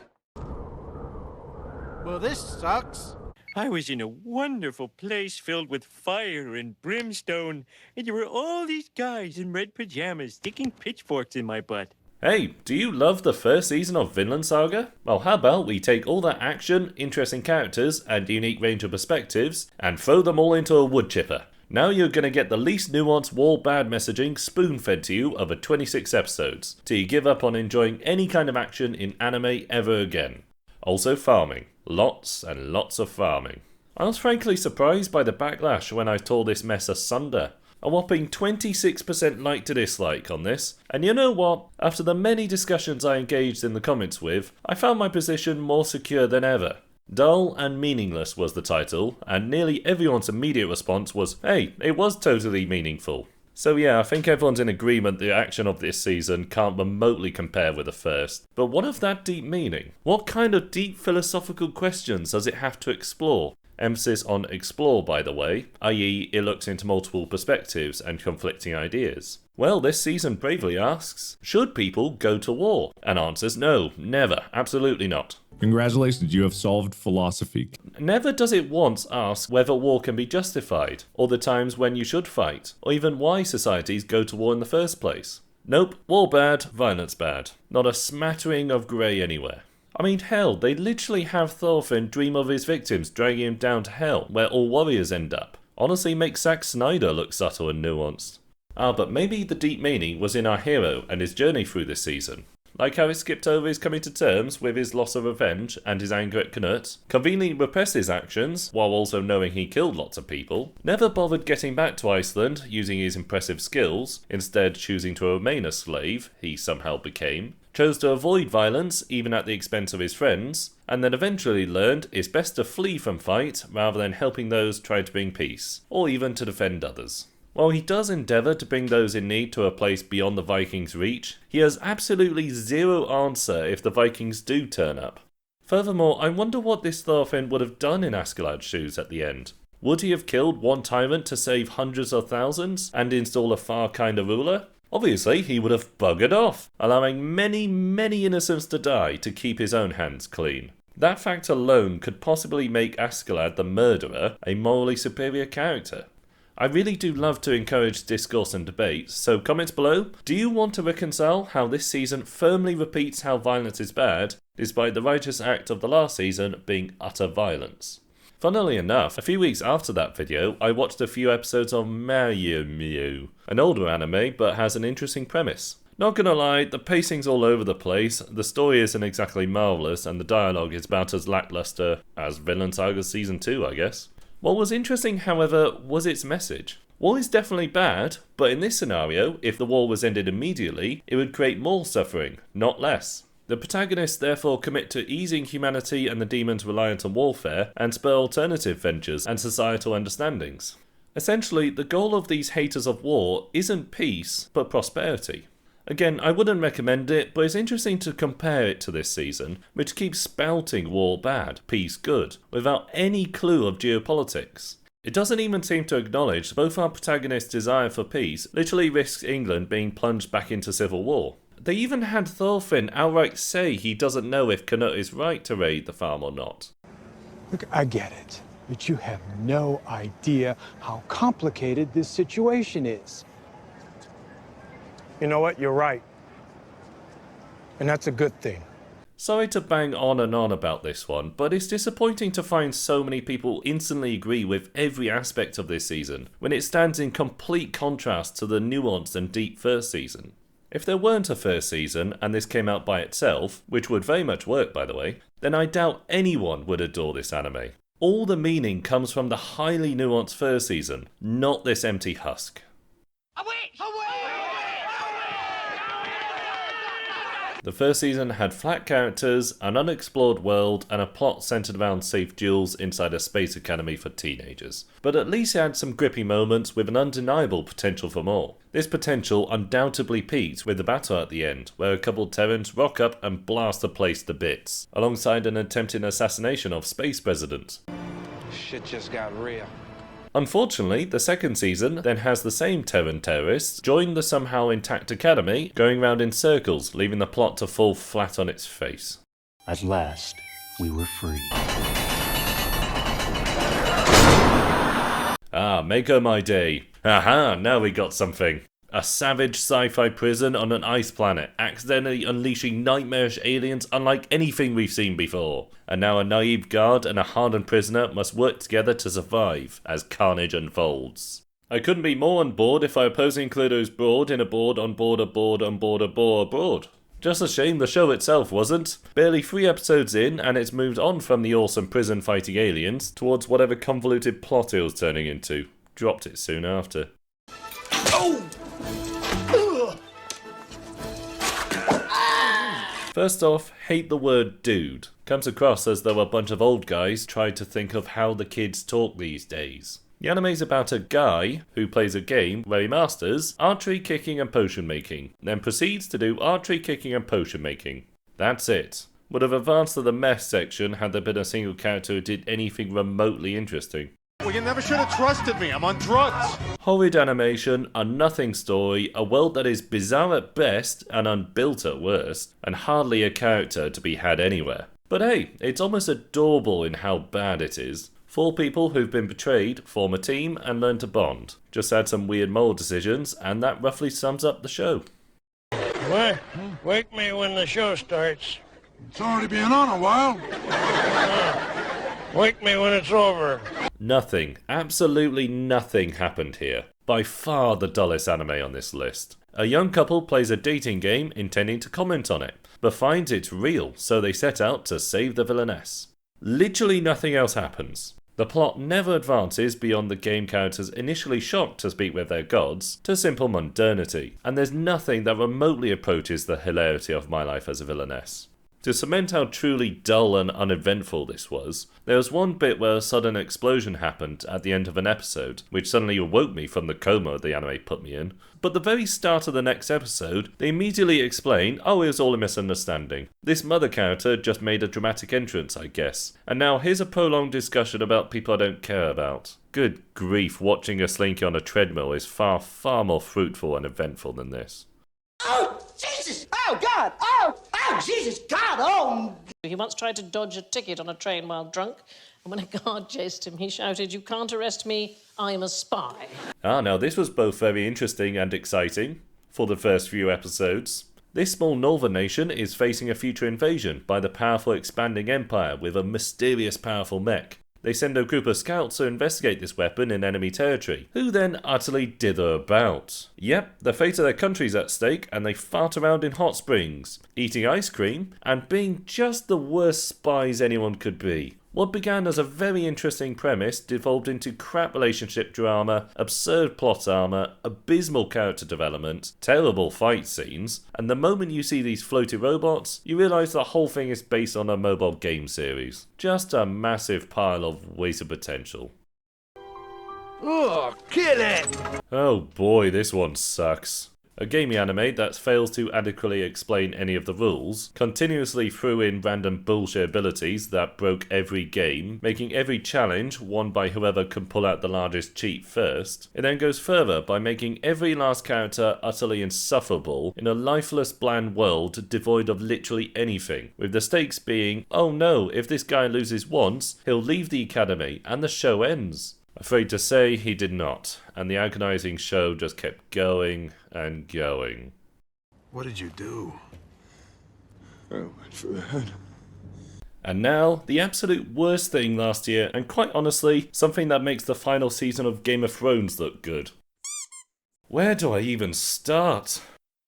Well, this sucks. I was in a wonderful place filled with fire and brimstone, and there were all these guys in red pajamas sticking pitchforks in my butt. Hey, do you love the first season of Vinland Saga? Well, how about we take all that action, interesting characters, and unique range of perspectives, and throw them all into a wood chipper. Now you're going to get the least nuanced war bad messaging spoon-fed to you over 26 episodes, till you give up on enjoying any kind of action in anime ever again. Also farming. Lots and lots of farming. I was frankly surprised by the backlash when I tore this mess asunder. A whopping 26% like to dislike on this, and you know what? After the many discussions I engaged in the comments with, I found my position more secure than ever. Dull and meaningless was the title, and nearly everyone's immediate response was, hey, it was totally meaningful. So yeah, I think everyone's in agreement the action of this season can't remotely compare with the first. But what of that deep meaning? What kind of deep philosophical questions does it have to explore? Emphasis on explore, by the way, i.e. it looks into multiple perspectives and conflicting ideas. Well, this season bravely asks, should people go to war? And answers no, never, absolutely not. Congratulations, you have solved philosophy. Never does it once ask whether war can be justified, or the times when you should fight, or even why societies go to war in the first place. Nope, war bad, violence bad. Not a smattering of grey anywhere. I mean, hell, they literally have Thorfinn dream of his victims dragging him down to hell, where all warriors end up. Honestly makes Zack Snyder look subtle and nuanced. But maybe the deep meaning was in our hero and his journey through this season. Like how it skipped over his coming to terms with his loss of revenge and his anger at Knut, conveniently repressed his actions while also knowing he killed lots of people, never bothered getting back to Iceland using his impressive skills, instead choosing to remain a slave he somehow became, chose to avoid violence even at the expense of his friends, and then eventually learned it's best to flee from fight rather than helping those trying to bring peace, or even to defend others. While he does endeavour to bring those in need to a place beyond the Vikings' reach, he has absolutely zero answer if the Vikings do turn up. Furthermore, I wonder what this Thorfinn would have done in Askeladd's shoes at the end. Would he have killed one tyrant to save hundreds of thousands and install a far kinder ruler? Obviously, he would have buggered off, allowing many innocents to die to keep his own hands clean. That fact alone could possibly make Askeladd the murderer a morally superior character. I really do love to encourage discourse and debate, so comments below, do you want to reconcile how this season firmly repeats how violence is bad, despite the righteous act of the last season being utter violence? Funnily enough, a few weeks after that video, I watched a few episodes of Mew, an older anime but has an interesting premise. Not gonna lie, the pacing's all over the place, the story isn't exactly marvellous, and the dialogue is about as lackluster as Vinland Saga Season 2, I guess. What was interesting, however, was its message. War is definitely bad, but in this scenario, if the war was ended immediately, it would create more suffering, not less. The protagonists therefore commit to easing humanity and the demons reliant on warfare, and spur alternative ventures and societal understandings. Essentially, the goal of these haters of war isn't peace, but prosperity. Again, I wouldn't recommend it, but it's interesting to compare it to this season, which keeps spouting war bad, peace good, without any clue of geopolitics. It doesn't even seem to acknowledge both our protagonists' desire for peace literally risks England being plunged back into civil war. They even had Thorfinn outright say he doesn't know if Knut is right to raid the farm or not. Look, I get it, but you have no idea how complicated this situation is. You know what? You're right. And that's a good thing. Sorry to bang on and on about this one, but it's disappointing to find so many people instantly agree with every aspect of this season, when it stands in complete contrast to the nuanced and deep first season. If there weren't a first season, and this came out by itself, which would very much work by the way, then I doubt anyone would adore this anime. All the meaning comes from the highly nuanced first season, not this empty husk. The first season had flat characters, an unexplored world, and a plot centered around safe duels inside a space academy for teenagers. But at least it had some grippy moments with an undeniable potential for more. This potential undoubtedly peaked with the battle at the end, where a couple of Terrans rock up and blast the place to bits, alongside an attempted assassination of Space President. Shit just got real. Unfortunately, the second season then has the same Terran terrorists join the somehow intact academy, going round in circles, leaving the plot to fall flat on its face. At last, we were free. Ah, Mako my day. Aha, now we got something. A savage sci-fi prison on an ice planet, accidentally unleashing nightmarish aliens unlike anything we've seen before. And now a naive guard and a hardened prisoner must work together to survive as carnage unfolds. I couldn't be more on board if I opposing Cluedo's broad in a board on board a board on board a board abroad. Just a shame the show itself wasn't. Barely 3 episodes in and it's moved on from the awesome prison fighting aliens towards whatever convoluted plot it was turning into. Dropped it soon after. Oh! First off, hate the word dude. Comes across as though a bunch of old guys tried to think of how the kids talk these days. The anime's about a guy who plays a game where he masters archery, kicking and potion making, then proceeds to do archery, kicking and potion making. That's it. Would have advanced to the mess section had there been a single character who did anything remotely interesting. Well, you never should have trusted me. I'm on drugs. Horrid animation, a nothing story, a world that is bizarre at best and unbuilt at worst, and hardly a character to be had anywhere. But hey, it's almost adorable in how bad it is. 4 people who've been betrayed form a team and learn to bond. Just add some weird moral decisions and that roughly sums up the show. What? Wake me when the show starts. It's already been on a while. Wake me when it's over. Nothing, absolutely nothing happened here. By far the dullest anime on this list. A young couple plays a dating game intending to comment on it, but finds it's real, so they set out to save the villainess. Literally nothing else happens. The plot never advances beyond the game characters initially shocked to speak with their gods to simple mundanity, and there's nothing that remotely approaches the hilarity of My Life as a Villainess. To cement how truly dull and uneventful this was, there was one bit where a sudden explosion happened at the end of an episode, which suddenly awoke me from the coma the anime put me in. But the very start of the next episode, they immediately explain, oh, it was all a misunderstanding. This mother character just made a dramatic entrance, I guess. And now here's a prolonged discussion about people I don't care about. Good grief, watching a slinky on a treadmill is far, far more fruitful and eventful than this. Oh, Jesus! Oh, God! Oh, Jesus! God! Oh! He once tried to dodge a ticket on a train while drunk, and when a guard chased him, he shouted, "You can't arrest me, I'm a spy." Now this was both very interesting and exciting for the first few episodes. This small northern nation is facing a future invasion by the powerful expanding empire with a mysterious powerful mech. They send a group of scouts to investigate this weapon in enemy territory, who then utterly dither about. Yep, the fate of their country's at stake, and they fart around in hot springs, eating ice cream, and being just the worst spies anyone could be. What began as a very interesting premise devolved into crap relationship drama, absurd plot armor, abysmal character development, terrible fight scenes, and the moment you see these floaty robots, you realise the whole thing is based on a mobile game series. Just a massive pile of wasted potential. Ugh, kill it! Oh boy, this one sucks. A gaming anime that fails to adequately explain any of the rules, continuously threw in random bullshit abilities that broke every game, making every challenge won by whoever can pull out the largest cheat first. It then goes further by making every last character utterly insufferable in a lifeless bland world devoid of literally anything, with the stakes being, oh no, if this guy loses once, he'll leave the academy and the show ends. Afraid to say he did not, and the agonizing show just kept going and going. What did you do? I went for the head. And now, the absolute worst thing last year, and quite honestly, something that makes the final season of Game of Thrones look good. Where do I even start?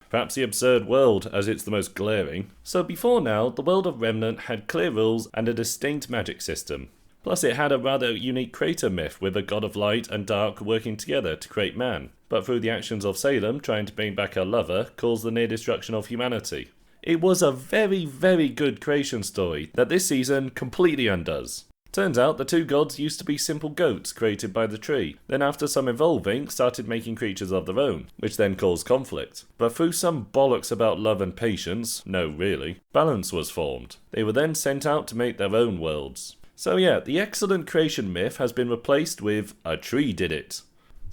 Perhaps the absurd world, as it's the most glaring. So before now, the world of Remnant had clear rules and a distinct magic system. Plus it had a rather unique creator myth with a god of light and dark working together to create man, but through the actions of Salem trying to bring back her lover caused the near destruction of humanity. It was a very, very good creation story that this season completely undoes. Turns out the 2 gods used to be simple goats created by the tree, then after some evolving started making creatures of their own, which then caused conflict. But through some bollocks about love and patience, no really, balance was formed. They were then sent out to make their own worlds. So yeah, the excellent creation myth has been replaced with a tree did it.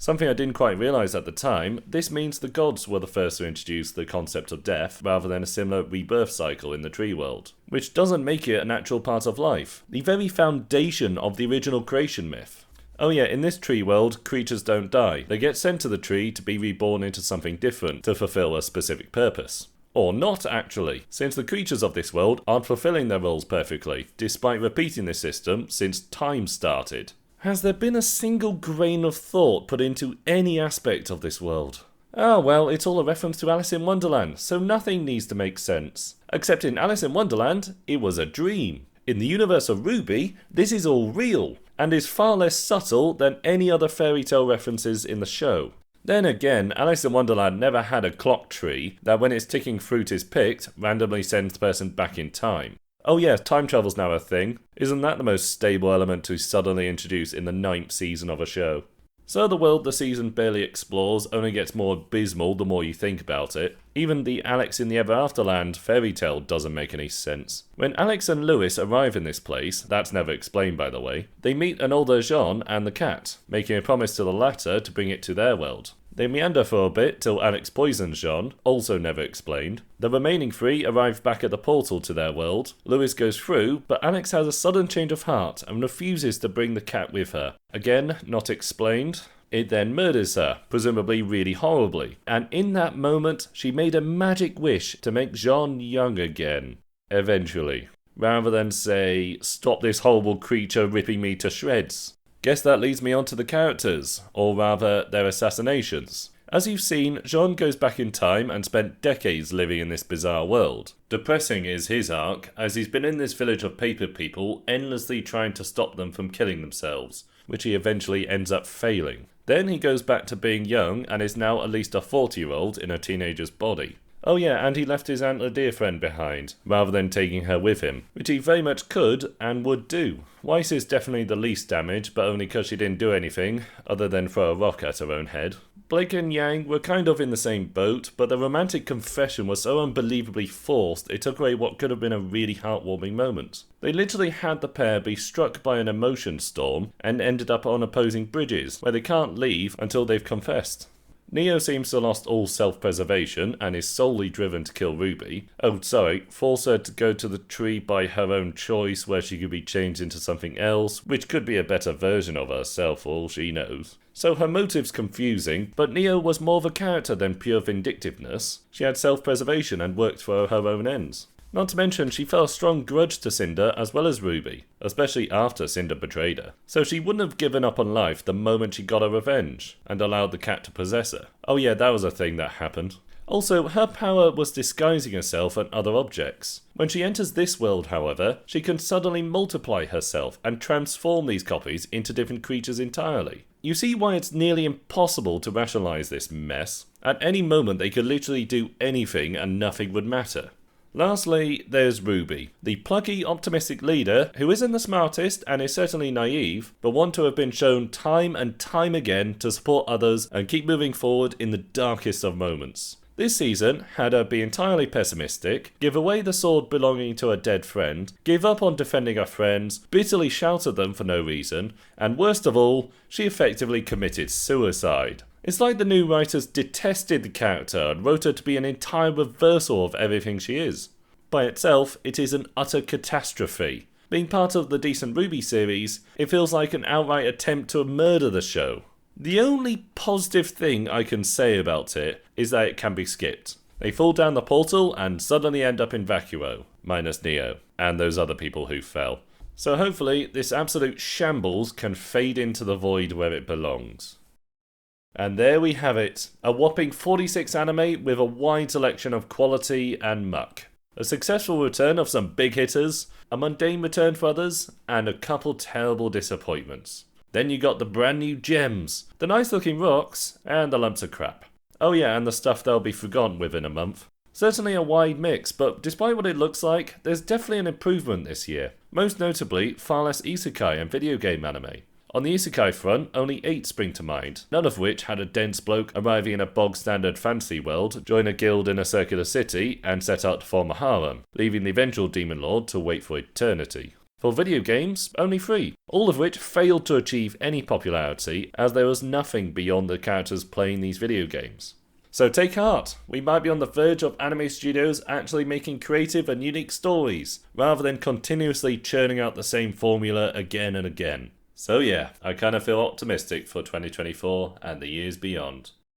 Something I didn't quite realise at the time, this means the gods were the first to introduce the concept of death rather than a similar rebirth cycle in the tree world, which doesn't make it a natural part of life, the very foundation of the original creation myth. Oh yeah, in this tree world, creatures don't die. They get sent to the tree to be reborn into something different to fulfill a specific purpose. Or not, actually, since the creatures of this world aren't fulfilling their roles perfectly, despite repeating this system since time started. Has there been a single grain of thought put into any aspect of this world? Ah well, it's all a reference to Alice in Wonderland, so nothing needs to make sense. Except in Alice in Wonderland, it was a dream. In the universe of RWBY, this is all real, and is far less subtle than any other fairy tale references in the show. Then again, Alice in Wonderland never had a clock tree that when its ticking fruit is picked, randomly sends the person back in time. Oh yeah, time travel's now a thing. Isn't that the most stable element to suddenly introduce in the 9th season of a show? So the world the season barely explores only gets more abysmal the more you think about it. Even the Alex in the Ever Afterland fairy tale doesn't make any sense. When Alex and Lewis arrive in this place, that's never explained by the way, they meet an older Jean and the cat, making a promise to the latter to bring it to their world. They meander for a bit till Alex poisons Jean, also never explained. The remaining 3 arrive back at the portal to their world. Lewis goes through, but Alex has a sudden change of heart and refuses to bring the cat with her. Again, not explained. It then murders her, presumably really horribly, and in that moment she made a magic wish to make Jean young again. Eventually. Rather than say, stop this horrible creature ripping me to shreds. Guess that leads me on to the characters, or rather their assassinations. As you've seen, Jean goes back in time and spent decades living in this bizarre world. Depressing is his arc, as he's been in this village of paper people endlessly trying to stop them from killing themselves, which he eventually ends up failing. Then he goes back to being young and is now at least a 40-year-old in a teenager's body. Oh yeah, and he left his antler deer friend behind, rather than taking her with him, which he very much could and would do. Weiss is definitely the least damaged, but only because she didn't do anything, other than throw a rock at her own head. Blake and Yang were kind of in the same boat, but the romantic confession was so unbelievably forced it took away what could have been a really heartwarming moment. They literally had the pair be struck by an emotion storm and ended up on opposing bridges, where they can't leave until they've confessed. Neo seems to have lost all self-preservation and is solely driven to kill Ruby. Force her to go to the tree by her own choice where she could be changed into something else, which could be a better version of herself for all she knows. So her motive's confusing, but Neo was more of a character than pure vindictiveness. She had self-preservation and worked for her own ends. Not to mention, she felt a strong grudge to Cinder as well as Ruby, especially after Cinder betrayed her. So she wouldn't have given up on life the moment she got her revenge, and allowed the cat to possess her. Oh yeah, that was a thing that happened. Also, her power was disguising herself and other objects. When she enters this world, however, she can suddenly multiply herself and transform these copies into different creatures entirely. You see why it's nearly impossible to rationalize this mess. At any moment they could literally do anything and nothing would matter. Lastly, there's Ruby, the plucky, optimistic leader who isn't the smartest and is certainly naive, but one to have been shown time and time again to support others and keep moving forward in the darkest of moments. This season had her be entirely pessimistic, give away the sword belonging to a dead friend, give up on defending her friends, bitterly shout at them for no reason, and worst of all, she effectively committed suicide. It's like the new writers detested the character and wrote her to be an entire reversal of everything she is. By itself, it is an utter catastrophe. Being part of the Decent RWBY series, it feels like an outright attempt to murder the show. The only positive thing I can say about it is that it can be skipped. They fall down the portal and suddenly end up in Vacuo, minus Neo, and those other people who fell. So hopefully this absolute shambles can fade into the void where it belongs. And there we have it, a whopping 46 anime with a wide selection of quality and muck. A successful return of some big hitters, a mundane return for others, and a couple terrible disappointments. Then you got the brand new gems, the nice looking rocks, and the lumps of crap. Oh yeah, and the stuff that'll be forgotten within a month. Certainly a wide mix, but despite what it looks like, there's definitely an improvement this year. Most notably, far less isekai and video game anime. On the isekai front, only 8 spring to mind, none of which had a dense bloke arriving in a bog-standard fantasy world, join a guild in a circular city, and set out to form a harem, leaving the eventual demon lord to wait for eternity. For video games, only 3, all of which failed to achieve any popularity as there was nothing beyond the characters playing these video games. So take heart, we might be on the verge of anime studios actually making creative and unique stories, rather than continuously churning out the same formula again and again. So yeah, I kind of feel optimistic for 2024 and the years beyond.